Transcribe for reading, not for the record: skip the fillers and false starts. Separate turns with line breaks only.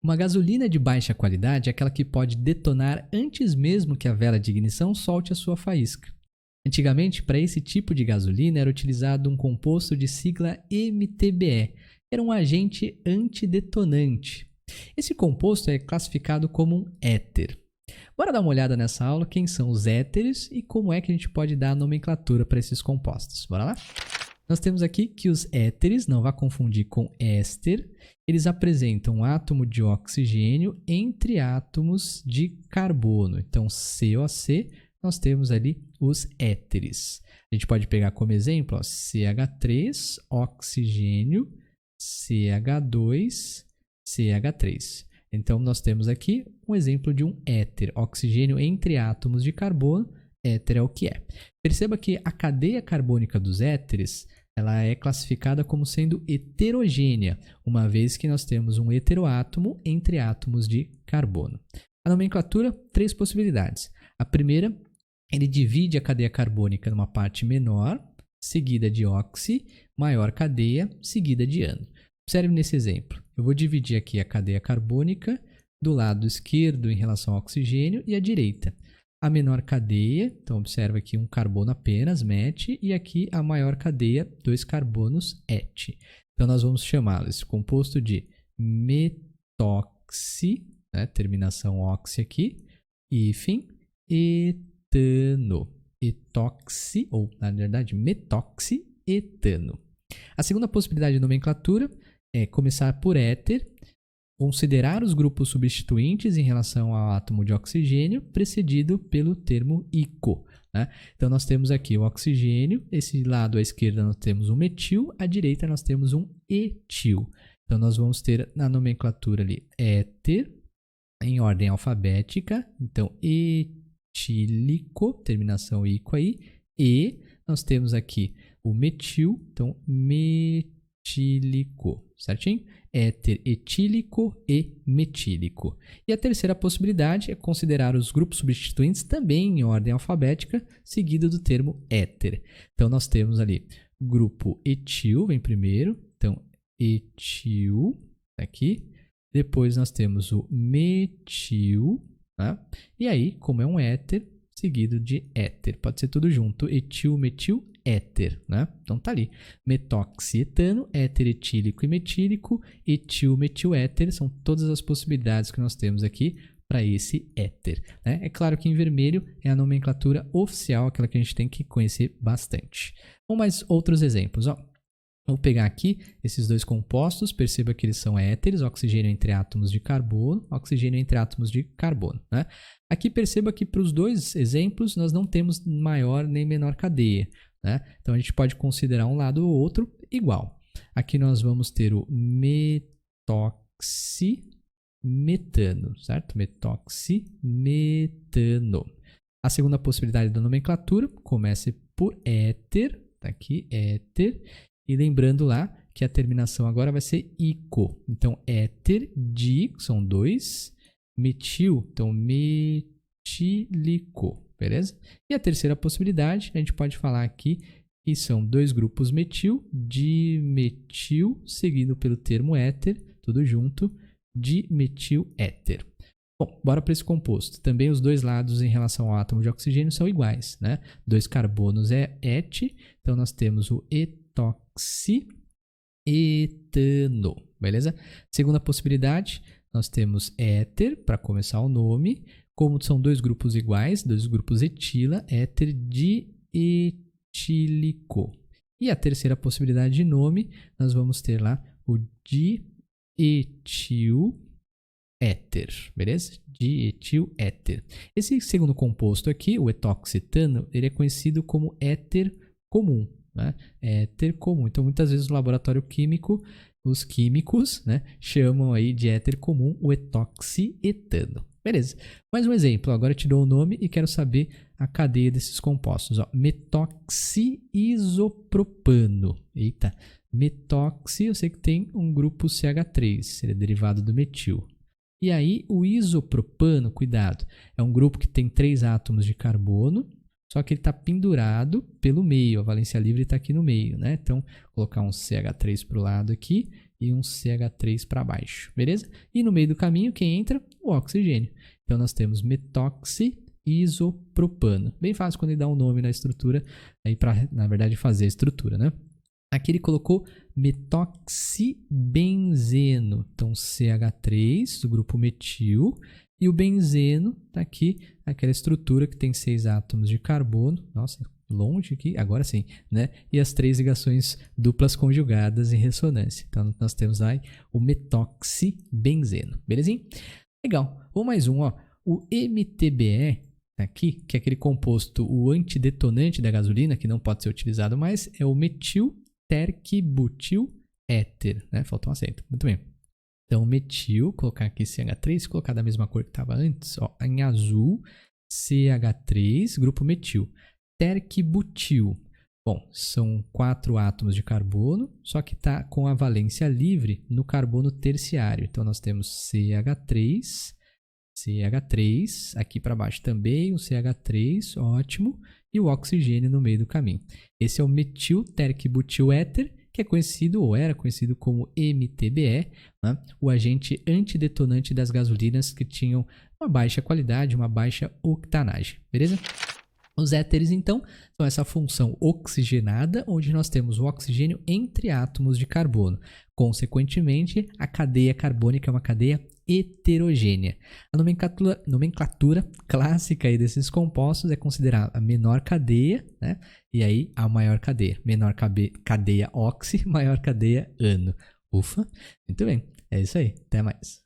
Uma gasolina de baixa qualidade é aquela que pode detonar antes mesmo que a vela de ignição solte a sua faísca. Antigamente, para esse tipo de gasolina era utilizado um composto de sigla MTBE, era um agente antidetonante. Esse composto é classificado como um éter. Bora dar uma olhada nessa aula quem são os éteres e como é que a gente pode dar a nomenclatura para esses compostos. Bora lá? Nós temos aqui que os éteres, não vá confundir com éster, eles apresentam um átomo de oxigênio entre átomos de carbono. Então, COC, nós temos ali os éteres. A gente pode pegar como exemplo ó, CH3, oxigênio, CH2, CH3. Então, nós temos aqui um exemplo de um éter, oxigênio entre átomos de carbono, éter é o que é. Perceba que a cadeia carbônica dos éteres ela é classificada como sendo heterogênea, uma vez que nós temos um heteroátomo entre átomos de carbono. A nomenclatura, 3 possibilidades. A primeira, ele divide a cadeia carbônica numa parte menor, seguida de oxi, maior cadeia, seguida de ano. Observe nesse exemplo. Eu vou dividir aqui a cadeia carbônica do lado esquerdo em relação ao oxigênio e à direita. A menor cadeia, então observa aqui um carbono apenas, MET, e aqui a maior cadeia, 2 carbonos, ET. Então nós vamos chamá-lo esse composto de metoxi, né, terminação oxi aqui, hífen, etano, etoxi, ou na verdade metoxietano. A segunda possibilidade de nomenclatura é começar por éter, considerar os grupos substituintes em relação ao átomo de oxigênio, precedido pelo termo ico. Né? Então, nós temos aqui o oxigênio, esse lado à esquerda nós temos um metil, à direita nós temos um etil. Então, nós vamos ter na nomenclatura ali éter, em ordem alfabética, então etílico, terminação ico aí, e nós temos aqui o metil, então metílico, certinho? Éter etílico e metílico. E a terceira possibilidade é considerar os grupos substituintes também em ordem alfabética, seguido do termo éter. Então, nós temos ali grupo etil, vem primeiro, então etil, aqui. Depois nós temos o metil, né? E aí, como é um éter, seguido de éter. Pode ser tudo junto, etil, metil, éter, né? Então tá ali, metoxietano, éter etílico e metílico, etil, metil, éter, são todas as possibilidades que nós temos aqui para esse éter, né? É claro que em vermelho é a nomenclatura oficial, aquela que a gente tem que conhecer bastante. Vamos mais outros exemplos, ó. Vou pegar aqui esses dois compostos, perceba que eles são éteres, oxigênio entre átomos de carbono, oxigênio entre átomos de carbono, né? Aqui perceba que para os dois exemplos nós não temos maior nem menor cadeia, né? Então a gente pode considerar um lado ou outro igual. Aqui nós vamos ter o metoximetano, certo? Metoximetano. A segunda possibilidade da nomenclatura começa por éter, tá aqui, éter. E lembrando lá que a terminação agora vai ser ico. Então, éter, di, são 2, metil, então metílico, beleza? E a terceira possibilidade, a gente pode falar aqui que são 2 grupos metil, dimetil, seguido pelo termo éter, tudo junto, dimetiléter. Bom, bora para esse composto. Também os dois lados em relação ao átomo de oxigênio são iguais, né? 2 carbonos é ET, então nós temos o etoxietano, beleza? Segunda possibilidade, nós temos éter, para começar o nome, como são 2 grupos iguais, 2 grupos etila, éter dietílico. E a terceira possibilidade de nome, nós vamos ter lá o dietiléter, beleza? Dietiléter. Esse segundo composto aqui, o etoxietano, ele é conhecido como éter comum, né? Éter comum. Então, muitas vezes no laboratório químico, os químicos, né, chamam aí de éter comum o etoxietano. Beleza. Mais um exemplo. Agora eu te dou o nome e quero saber a cadeia desses compostos. Ó. Metoxiisopropano. Eita. Metoxi, eu sei que tem um grupo CH3, ele é derivado do metil. E aí, o isopropano, cuidado, é um grupo que tem 3 átomos de carbono, só que ele está pendurado pelo meio, a valência livre está aqui no meio, né? Então, vou colocar um CH3 para o lado aqui e um CH3 para baixo, beleza? E no meio do caminho, quem entra? O oxigênio. Então, nós temos metoxi-isopropano. Bem fácil quando ele dá um nome na estrutura, aí para, na verdade, fazer a estrutura, né? Aqui ele colocou metoxibenzeno. Então, CH3 do grupo metil. E o benzeno está aqui, aquela estrutura que tem 6 átomos de carbono. Nossa, longe aqui, agora sim, né? E as 3 ligações duplas conjugadas em ressonância. Então, nós temos aí o metoxibenzeno. Belezinha? Legal. Vou mais um, ó. O MTBE aqui, que é aquele composto, o antidetonante da gasolina, que não pode ser utilizado mais, é o metil-terquibutil éter, né? Faltou um acento. Muito bem. Então, metil, colocar aqui CH3, colocar da mesma cor que estava antes, ó, em azul, CH3, grupo metil. Terquibutil. Bom, são 4 átomos de carbono, só que está com a valência livre no carbono terciário. Então, nós temos CH3, aqui para baixo também, um CH3, ótimo, e o oxigênio no meio do caminho. Esse é o metil-terquibutil éter, que é conhecido ou era conhecido como MTBE, né? O agente antidetonante das gasolinas que tinham uma baixa qualidade, uma baixa octanagem, beleza? Os éteres, então, são essa função oxigenada, onde nós temos o oxigênio entre átomos de carbono. Consequentemente, a cadeia carbônica é uma cadeia heterogênea. A nomenclatura clássica aí desses compostos é considerar a menor cadeia, né? E aí a maior cadeia. Menor cadeia oxi, maior cadeia ano. Ufa, muito bem. É isso aí. Até mais.